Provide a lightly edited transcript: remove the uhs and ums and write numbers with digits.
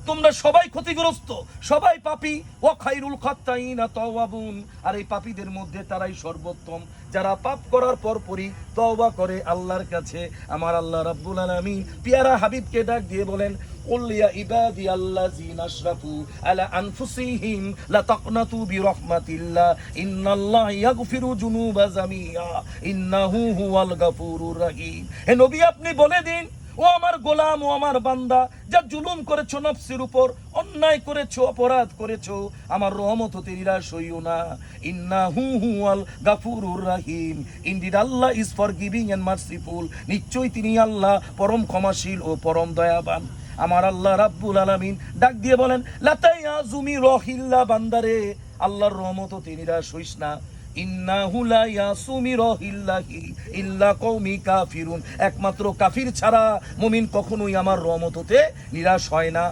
তোমরা সবাই ক্ষতিগ্রস্ত, সবাই পাপী। ওয়া খায়রুল খাত্তাইনা তাওয়াবুন, আর এই পাপীদের মধ্যে তারাই সর্বোত্তম যারা পাপ করার পরপরই তওবা করে আল্লাহর কাছে। আমার আল্লাহ রাব্বুল আলামিন পিয়ারা হাবিবকে ডাক দিয়ে বলেন, কুল ইয়া ইবাদিয়াল্লাযিনা আশরাফু আলা আনফুসিহিম লা তাকনাতু বিরাহমাতিল্লাহ ইন্নাল্লাহা ইয়াগফিরু যুনুবা জামিআ ইন্নাহু হুয়াল গাফুরুর রহিম। হে নবী, আপনি বলে দিন, ও আমার গোলাম, ও আমার বান্দা, যা জুলুম করেছো নফসের উপর, অন্যায় করেছো, অপরাধ করেছো, আমার রহমত হতে নিরাশ হইও না। ইন্নাহু হুয়াল গাফুরুর রহিম, indeed Allah is forgiving and merciful, নিশ্চয়ই তিনি আল্লাহ পরম ক্ষমাশীল ও পরম দয়াবান। আমার আল্লাহ রাব্বুল আলামিন ডাক দিয়ে বলেন, লাতায়াজুমি রহিল্লা, বান্দারে আল্লাহর রহমত হতে নিরাশ হইস না। ইন্নাহু লা ইয়াসুমি রহিল্লাহি ইল্লা কওমি কাফিরুন, একমাত্র কাফির ছাড়া মুমিন কখনোই আমার রহমত হতে নিরাশ হয় না।